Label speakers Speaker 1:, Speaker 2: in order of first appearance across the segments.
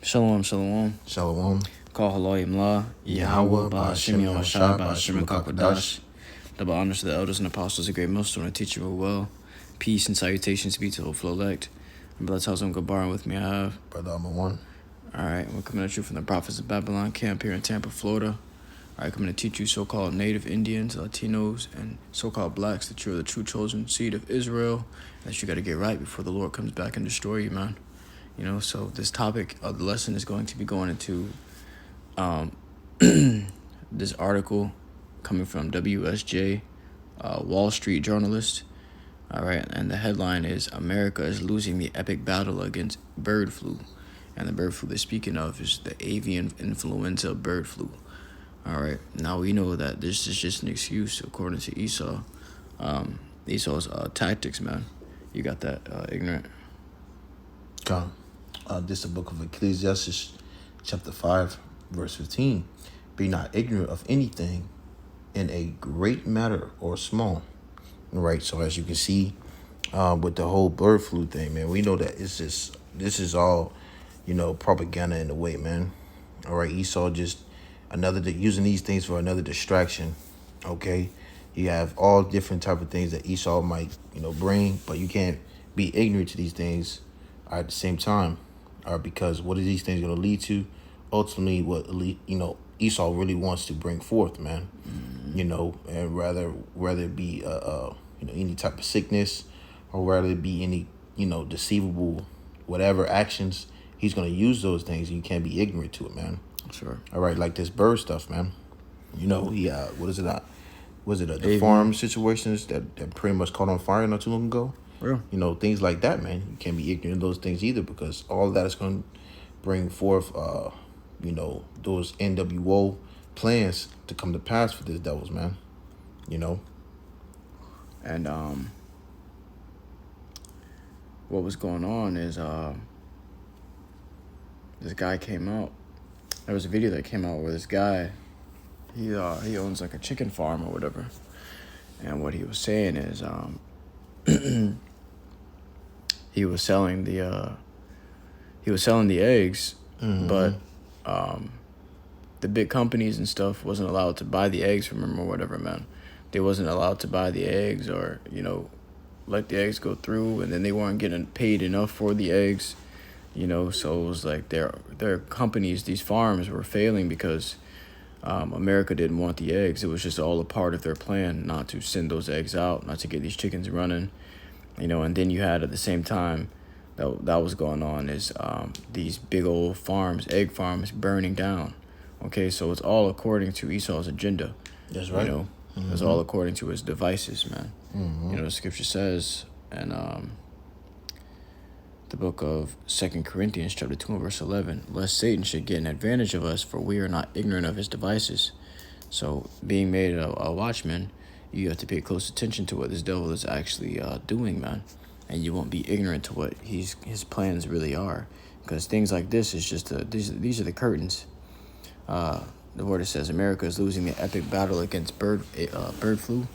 Speaker 1: Shalom, shalom.
Speaker 2: Shalom.
Speaker 1: Call halal yimla.
Speaker 2: YAHAWAH,
Speaker 1: BAHASHAM,
Speaker 2: BAHASHAM,
Speaker 1: BAHASHAM,
Speaker 2: QADASH.
Speaker 1: Double honors to the elders and apostles of great millstone, teach you well. Peace and salutations be to the full elect. And bless house on Gabar with me I have.
Speaker 2: Brother number one.
Speaker 1: Alright, we're coming at you from the Prophets of Babylon camp here in Tampa, Florida. Alright, coming to teach you so-called native Indians, Latinos, and so-called blacks that you're the true chosen seed of Israel, that you got to get right before the Lord comes back and destroy you, man. You know, so this topic of the lesson is going to be going into this article coming from WSJ, Wall Street journalist. All right, and the headline is America is losing the epic battle against bird flu. And the bird flu they're speaking of is the avian influenza bird flu. All right, now we know that this is just an excuse, according to Esau. Esau's tactics, man. You got that, ignorant?
Speaker 2: Come. This is the book of Ecclesiastes, chapter 5, verse 15. Be not ignorant of anything in a great matter or small. Right, so as you can see, with the whole bird flu thing, man, we know that this is all, propaganda in a way, man. All right, Esau just using these things for another distraction. Okay, you have all different type of things that Esau might, bring, but you can't be ignorant to these things at the same time. Because what are these things going to lead to? Ultimately, what Esau really wants to bring forth, man. And rather it be any type of sickness, or rather it be any deceivable whatever actions, he's going to use those things, and you can't be ignorant to it, man.
Speaker 1: Sure.
Speaker 2: All right, like this bird stuff, man. He what is it? Was it the farm situations that pretty much caught on fire not too long ago?
Speaker 1: Yeah.
Speaker 2: Things like that, man. You can't be ignorant of those things either, because all of that is going to bring forth, those NWO plans to come to pass for these devils, man.
Speaker 1: And what was going on is this guy came out. There was a video that came out where this guy, he owns like a chicken farm or whatever, and what he was saying is he was selling the eggs,
Speaker 2: Mm-hmm.
Speaker 1: but the big companies and stuff wasn't allowed to buy the eggs from him or whatever, man. They wasn't allowed to buy the eggs, or let the eggs go through, and then they weren't getting paid enough for the eggs, so it was like their companies, these farms, were failing because America didn't want the eggs. It was just all a part of their plan not to send those eggs out, not to get these chickens running, and then you had at the same time that was going on is these big old farms, egg farms, burning down. Okay, so it's all according to Esau's agenda.
Speaker 2: That's right.
Speaker 1: Mm-hmm. It's all according to his devices, man.
Speaker 2: Mm-hmm.
Speaker 1: The scripture says, and the book of 2 Corinthians chapter 2 verse 11, lest Satan should get an advantage of us, for we are not ignorant of his devices. So being made a watchman, you have to pay close attention to what this devil is actually doing, man. And you won't be ignorant to what his plans really are. Because things like this is just, these are the curtains. The word it says America is losing the epic battle against bird flu.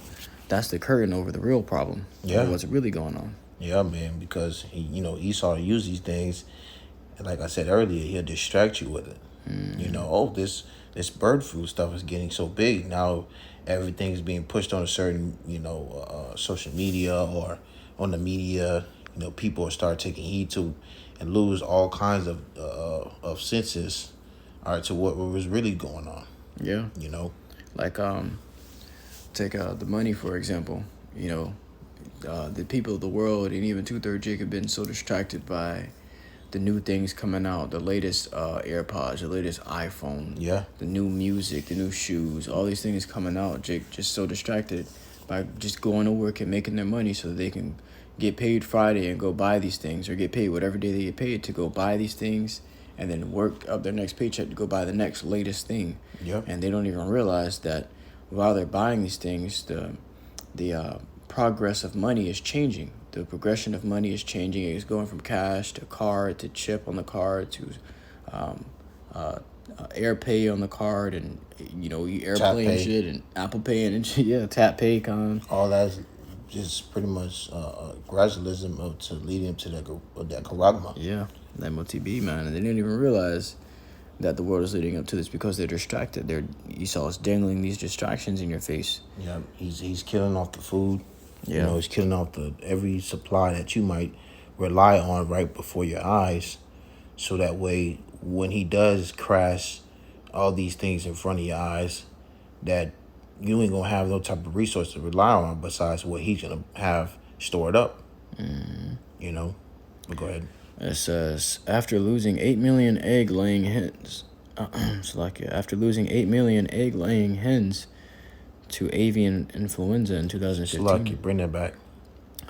Speaker 1: That's the curtain over the real problem.
Speaker 2: Yeah.
Speaker 1: What's really going on.
Speaker 2: Yeah, man, because Esau use these things, and like I said earlier, he'll distract you with it. Mm-hmm. This bird flu stuff is getting so big now. Everything's being pushed on a certain social media or on the media. People start taking heed to and lose all kinds of senses. All right, to what was really going on.
Speaker 1: Yeah. Like take the money for example. The people of the world and even 2/3 Jake have been so distracted by the new things coming out, the latest AirPods, the latest iPhone, the new music, the new shoes, all these things coming out. Jake just so distracted by just going to work and making their money so that they can get paid Friday and go buy these things, or get paid whatever day they get paid to go buy these things, and then work up their next paycheck to go buy the next latest thing.
Speaker 2: Yep.
Speaker 1: And they don't even realize that while they're buying these things, the progress of money is changing. The progression of money is changing. It's going from cash to card to chip on the card to AirPay on the card, and airplane shit and Apple Pay and Tap Pay con.
Speaker 2: All that's just pretty much gradualism to lead him to that charagma.
Speaker 1: Yeah. MOTB, man. And they didn't even realize that the world is leading up to this because they're distracted. Esau's dangling these distractions in your face.
Speaker 2: Yeah, he's killing off the food.
Speaker 1: Yeah.
Speaker 2: You know, he's killing off every supply that you might rely on right before your eyes. So that way, when he does crash all these things in front of your eyes, that you ain't going to have no type of resource to rely on besides what he's going to have stored up. You know? But go ahead.
Speaker 1: It says, after losing 8 million egg-laying hens, after losing 8 million egg-laying hens to avian influenza in 2015.
Speaker 2: Bring that back.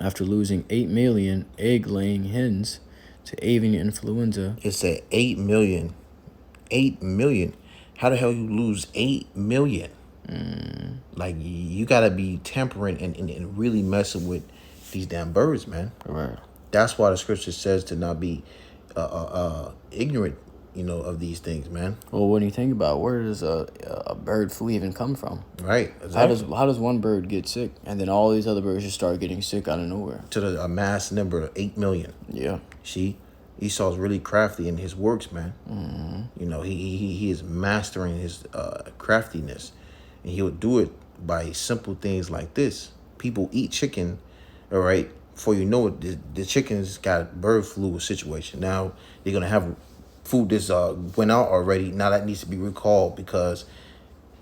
Speaker 1: After losing 8 million egg-laying hens to avian influenza.
Speaker 2: It said 8 million. 8 million. How the hell you lose 8 million? Like, you got to be tempering and really messing with these damn birds, man.
Speaker 1: Right.
Speaker 2: That's why the scripture says to not be ignorant, of these things, man.
Speaker 1: Well, when you think about it, where does a bird flu even come from?
Speaker 2: Right. Exactly.
Speaker 1: How does one bird get sick and then all these other birds just start getting sick out of nowhere?
Speaker 2: To a mass number of 8 million.
Speaker 1: Yeah.
Speaker 2: See, Esau's really crafty in his works, man. He is mastering his craftiness, and he'll do it by simple things like this. People eat chicken, all right. Before you know it, the chicken's got bird flu situation. Now they're gonna have food that's went out already. Now that needs to be recalled because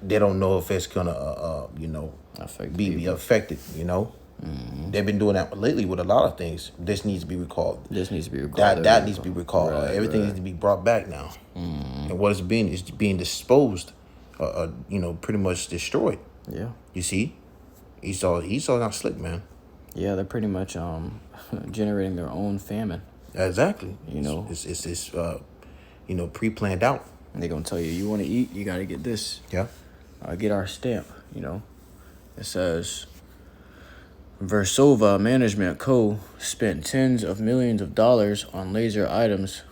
Speaker 2: they don't know if it's gonna be affected. They've been doing that lately with a lot of things. This needs to be recalled.
Speaker 1: This needs to be recalled.
Speaker 2: That needs to be recalled.
Speaker 1: Right,
Speaker 2: Everything needs to be brought back now. And what it's being is being disposed. Pretty much destroyed.
Speaker 1: Yeah.
Speaker 2: You see, Esau's not slick, man.
Speaker 1: Yeah, they're pretty much generating their own famine.
Speaker 2: Exactly. It's pre-planned out.
Speaker 1: And they're gonna tell you want to eat, you gotta get this.
Speaker 2: Yeah.
Speaker 1: Get our stamp. It says Versova Management Co. spent tens of millions of dollars on laser items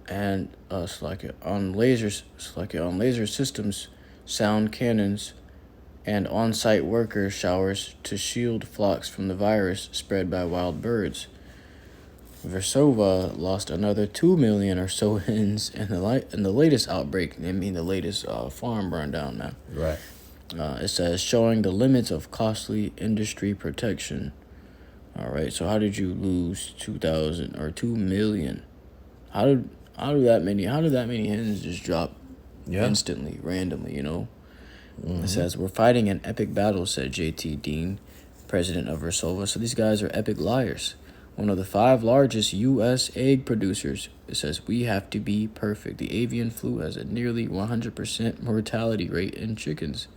Speaker 1: and on laser systems, sound cannons, and on-site worker showers to shield flocks from the virus spread by wild birds. Versova lost another 2 million or so hens in the latest outbreak. I mean, the latest farm burned down, man.
Speaker 2: Right.
Speaker 1: It says showing the limits of costly industry protection. All right. So how did you lose 2,000 or 2 million? How did that many hens just drop instantly, randomly? It says, we're fighting an epic battle, said J.T. Dean, president of Versova. So these guys are epic liars. One of the 5 largest U.S. egg producers. It says, we have to be perfect. The avian flu has a nearly 100% mortality rate in chickens.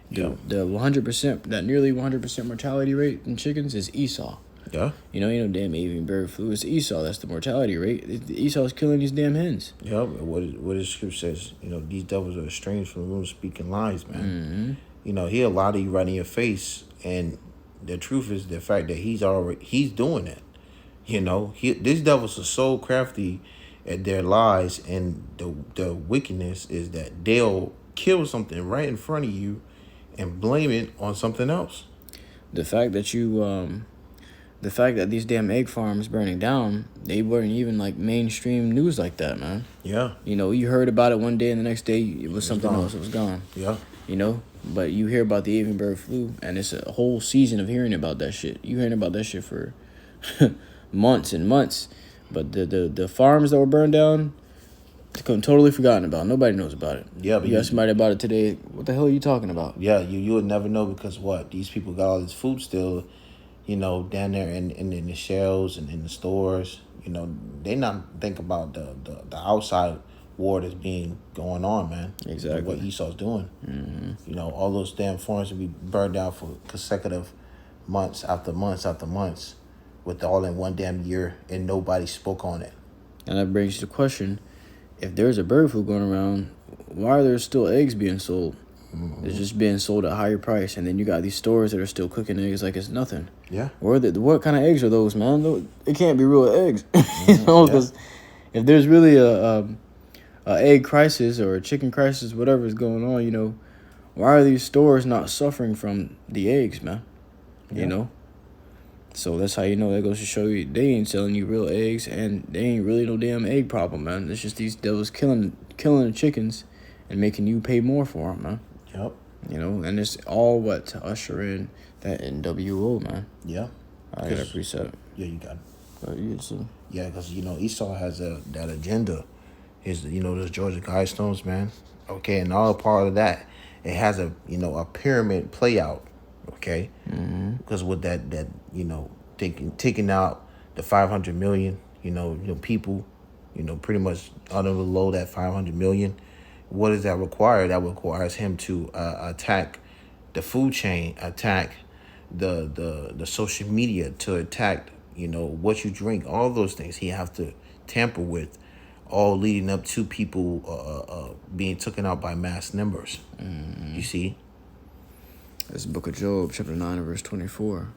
Speaker 2: Yeah.
Speaker 1: The 100%, that nearly 100% mortality rate in chickens is Esau.
Speaker 2: Yeah.
Speaker 1: Damn avian bird flu is Esau. That's the mortality rate. Esau's killing these damn hens.
Speaker 2: Yeah. What his scripture says, these devils are estranged from the room speaking lies, man. He'll lie to you right in your face, and the truth is the fact that he's doing it. These devils are so crafty at their lies, and the wickedness is that they'll kill something right in front of you and blame it on something else.
Speaker 1: The fact that these damn egg farms burning down, they weren't even like mainstream news like that, man.
Speaker 2: Yeah.
Speaker 1: You heard about it one day and the next day it was something else. It was gone.
Speaker 2: Yeah.
Speaker 1: But you hear about the avian bird flu and it's a whole season of hearing about that shit. You hearing about that shit for months and months. But the farms that were burned down, totally forgotten about. Nobody knows about it.
Speaker 2: Yeah, but
Speaker 1: you ask somebody about it today, what the hell are you talking about?
Speaker 2: Yeah, you would never know because these people got all this food still, down there in the shelves and in the stores. They not think about the outside war that's going on, man.
Speaker 1: Exactly.
Speaker 2: What Esau's doing. All those damn farms would be burned down for consecutive months after months after months, with all in one damn year, and nobody spoke on it.
Speaker 1: And that brings you to the question: if there's a bird flu going around, why are there still eggs being sold? It's just being sold at a higher price, and then you got these stores that are still cooking eggs like it's nothing.
Speaker 2: Yeah.
Speaker 1: What kind of eggs are those, man? It can't be real eggs, because if there's really a egg crisis or a chicken crisis, whatever is going on, why are these stores not suffering from the eggs, man? So that's how you know. That goes to show you they ain't selling you real eggs, and they ain't really no damn egg problem, man. It's just these devils killing the chickens and making you pay more for them, man.
Speaker 2: Yep.
Speaker 1: You know, and it's all what to usher in that NWO, man.
Speaker 2: Yeah.
Speaker 1: I got a preset.
Speaker 2: Yeah, you got it.
Speaker 1: You see.
Speaker 2: Yeah, because, you know, Esau has that agenda. His, you know, those Georgia Guidestones, man. Okay, and all part of that, it has a, you know, a pyramid play out. Okay, because with that, you know, taking out the 500 million, you know, people, you know, pretty much under below that 500 million. What does that require? That requires him to attack the food chain, attack the social media, to attack, you know, what you drink, all those things he have to tamper with, all leading up to people being taken out by mass numbers. You see?
Speaker 1: This book of Job, chapter 9, verse 24.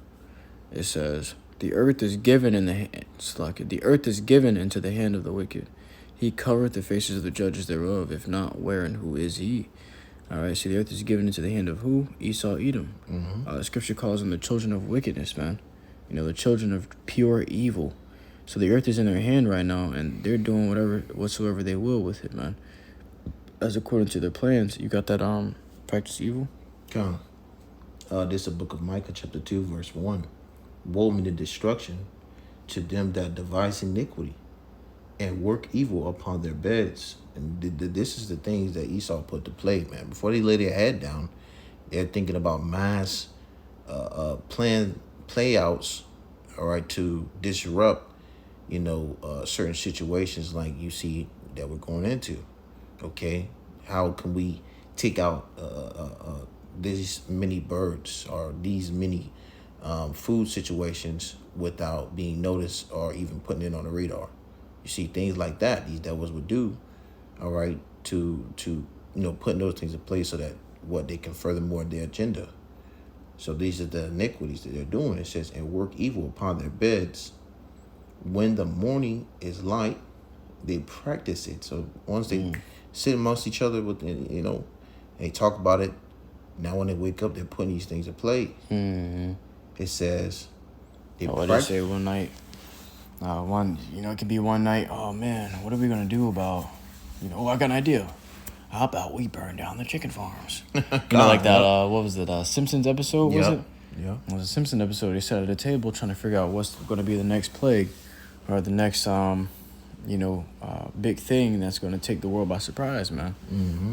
Speaker 1: It says, the earth is given the earth is given into the hand of the wicked. He covereth the faces of the judges thereof. If not, where and who is he? All right, see, the earth is given into the hand of who? Esau, Edom. The scripture calls them the children of wickedness, man. You know, the children of pure evil. So the earth is in their hand right now, and they're doing whatsoever they will with it, man. As according to their plans. You got that practice evil?
Speaker 2: Come. This is the book of Micah, chapter 2, verse 1. Woe me to destruction to them that devise iniquity and work evil upon their beds. And this is the things that Esau put to play, man. Before they lay their head down, they're thinking about mass playouts, all right, to disrupt, you know, certain situations like you see that we're going into. Okay, how can we take out these many birds or these many food situations without being noticed or even putting it on the radar? You see, things like that these devils would do, all right, to you know, putting those things in place so that what they can furthermore their agenda. So these are the iniquities that they're doing. It says, and work evil upon their beds. When the morning is light, they practice it. So once they sit amongst each other with, you know, they talk about it. Now when they wake up, they're putting these things in play. It says,
Speaker 1: they say one night. It could be one night. Oh man, what are we gonna do about? You know, I got an idea. How about we burn down the chicken farms? You know, like that. What was it? Simpsons episode? Was it?
Speaker 2: Yeah.
Speaker 1: It was a Simpson episode. They sat at a table trying to figure out what's going to be the next plague, or the next big thing that's going to take the world by surprise, man.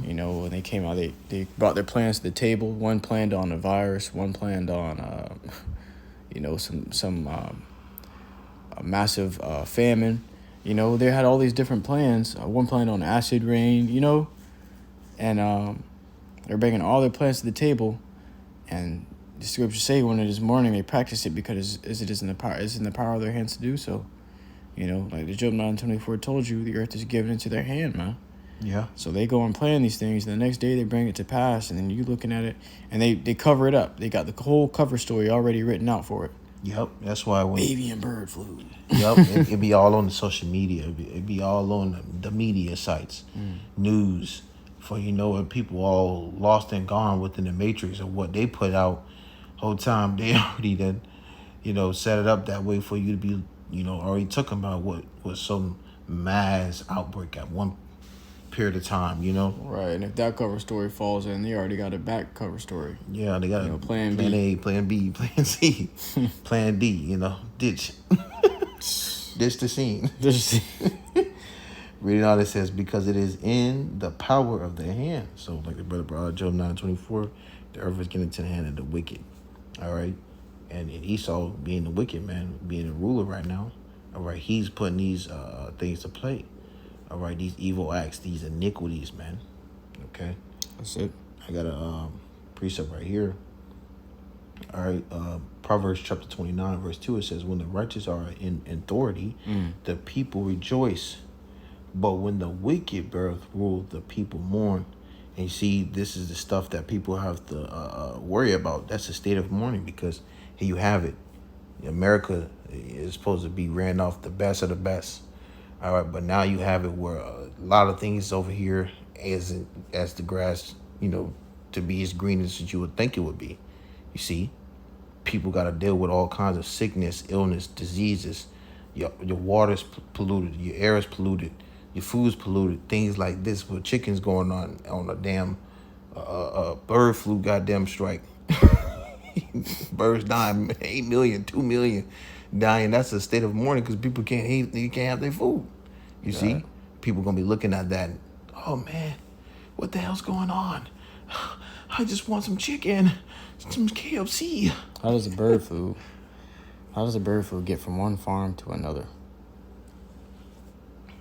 Speaker 1: You know, when they came out, they brought their plans to the table. One planned on a virus. One planned on, a massive famine. You know, they had all these different plans. One planned on acid rain. You know, and they're bringing all their plans to the table, and the scriptures say one of this morning they practice it because it's in the power of their hands to do so. You know, like the Job 9:24 told you, the earth is given into their hand, man.
Speaker 2: Yeah.
Speaker 1: So they go and plan these things, and the next day they bring it to pass, and then you looking at it, and they cover it up. They got the whole cover story already written out for it.
Speaker 2: Yep. That's why when
Speaker 1: avian bird flu.
Speaker 2: Yep. It'd be all on the social media. It'd be all on the media sites, news. For you know, when people all lost and gone within the matrix of what they put out, whole time they already then, you know, set it up that way for you to be, you know, already talking about what was some mass outbreak at one period of time, you know.
Speaker 1: Right, and if that cover story falls in, they already got a back cover story.
Speaker 2: Yeah, they got
Speaker 1: plan
Speaker 2: B.
Speaker 1: A,
Speaker 2: plan B, plan C, plan D, you know, ditch. Ditch the scene. Reading all it says, because it is in the power of their hand. So like the brother brought Job 9:24, the earth is given into the hand of the wicked. All right. And Esau being the wicked man, being the ruler right now, all right, he's putting these things to play. All right, these evil acts, these iniquities, man. Okay.
Speaker 1: That's it.
Speaker 2: I got a precept right here. All right, Proverbs chapter 29, verse 2, it says, when the righteous are in authority, the people rejoice. But when the wicked beareth rule, the people mourn. And you see, this is the stuff that people have to worry about. That's the state of mourning, because here you have it. America is supposed to be ran off the best of the best. All right, but now you have it where a lot of things over here as the grass, you know, to be as green as you would think it would be. You see, people got to deal with all kinds of sickness, illness, diseases. Your water's polluted, your air is polluted, your food's polluted, things like this with chickens going on a damn bird flu goddamn strike. Birds dying, 8 million, 2 million dying. That's a state of mourning because people can't eat, you can't have their food. You see, people gonna be looking at that. And, oh man, what the hell's going on? I just want some chicken, some KFC.
Speaker 1: How does a bird flu? How does a bird flu get from one farm to another?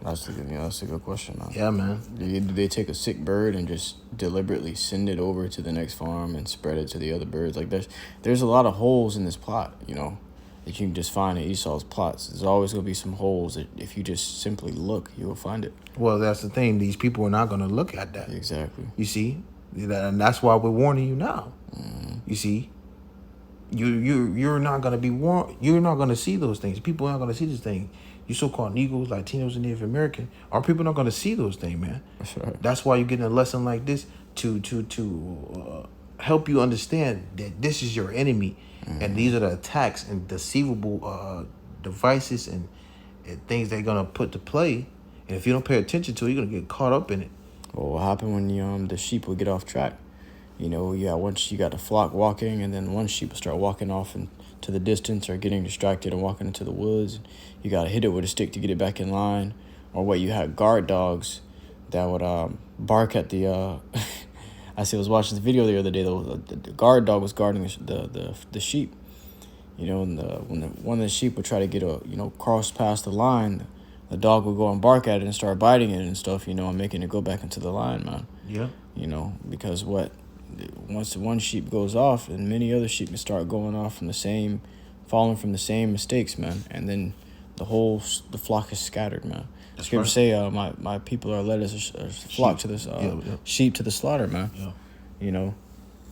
Speaker 1: That's a good question, man.
Speaker 2: Yeah, man.
Speaker 1: Do they take a sick bird and just deliberately send it over to the next farm and spread it to the other birds? Like there's a lot of holes in this plot, you know, that you can just find in Esau's plots. There's always gonna be some holes that if you just simply look, you will find it.
Speaker 2: Well, that's the thing. These people are not gonna look at that.
Speaker 1: Exactly.
Speaker 2: You see, and that's why we're warning you now. You see, you're not gonna be warned. You're not gonna see those things. People aren't gonna see this thing. You so-called Negroes, Latinos, and Native American, our people not gonna see those things, man.
Speaker 1: That's right.
Speaker 2: That's why you're getting a lesson like this to help you understand that this is your enemy, and these are the attacks and deceivable devices and things they're gonna put to play. And if you don't pay attention to it, you're gonna get caught up in it.
Speaker 1: Well, what happened when the sheep would get off track? You know, you got the flock walking, and then one sheep would start walking off into the distance or getting distracted and walking into the woods. You got to hit it with a stick to get it back in line. Or what, you had guard dogs that would bark at the... I was watching the video the other day. The guard dog was guarding the sheep. You know, and when one of the sheep would try to get cross past the line, the dog would go and bark at it and start biting it and stuff, you know, and making it go back into the line, man.
Speaker 2: Yeah.
Speaker 1: You know, because once one sheep goes off, and many other sheep start going off falling from the same mistakes, man. And then the flock is scattered, man. Scripture say, my people are led as a flock to this sheep to the slaughter, man.
Speaker 2: Yeah.
Speaker 1: You know,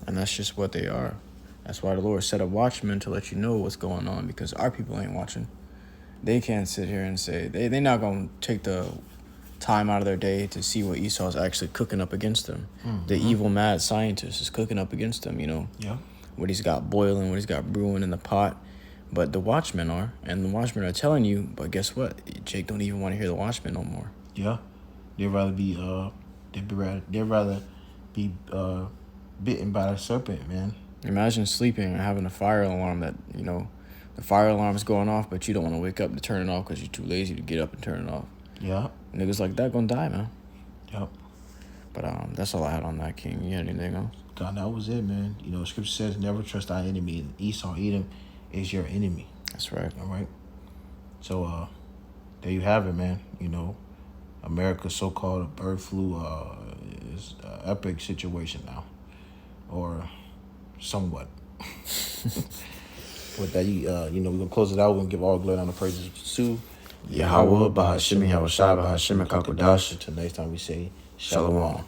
Speaker 1: and that's just what they are. That's why the Lord set up watchmen to let you know what's going on, because our people ain't watching. They can't sit here and say they're not gonna take the time out of their day to see what Esau's actually cooking up against them. The evil mad scientist is cooking up against them, you know.
Speaker 2: Yeah.
Speaker 1: What he's got boiling, what he's got brewing in the pot. But the watchmen are, and the watchmen are telling you, but guess what? Jake don't even want to hear the watchmen no more.
Speaker 2: Yeah. They'd rather be bitten by the serpent, man.
Speaker 1: Imagine sleeping and having a fire alarm that, you know, the fire alarm is going off, but you don't want to wake up to turn it off because you're too lazy to get up and turn it off.
Speaker 2: Yeah.
Speaker 1: Niggas like that gonna die, man.
Speaker 2: Yep.
Speaker 1: But that's all I had on that, King. You had anything else?
Speaker 2: God, that was it, man. You know, Scripture says, never trust thy enemy. Esau, Edom, is your enemy.
Speaker 1: That's right.
Speaker 2: All right. So, there you have it, man. You know, America's so-called bird flu is an epic situation now, or somewhat. With that, you know, we're gonna close it out. We're gonna give all glory and praises to
Speaker 1: YAHAWAH, BAHASHAM, YAHAWASHI, BAHASHAM, QADASH.
Speaker 2: Until next time, we say
Speaker 1: Shalom.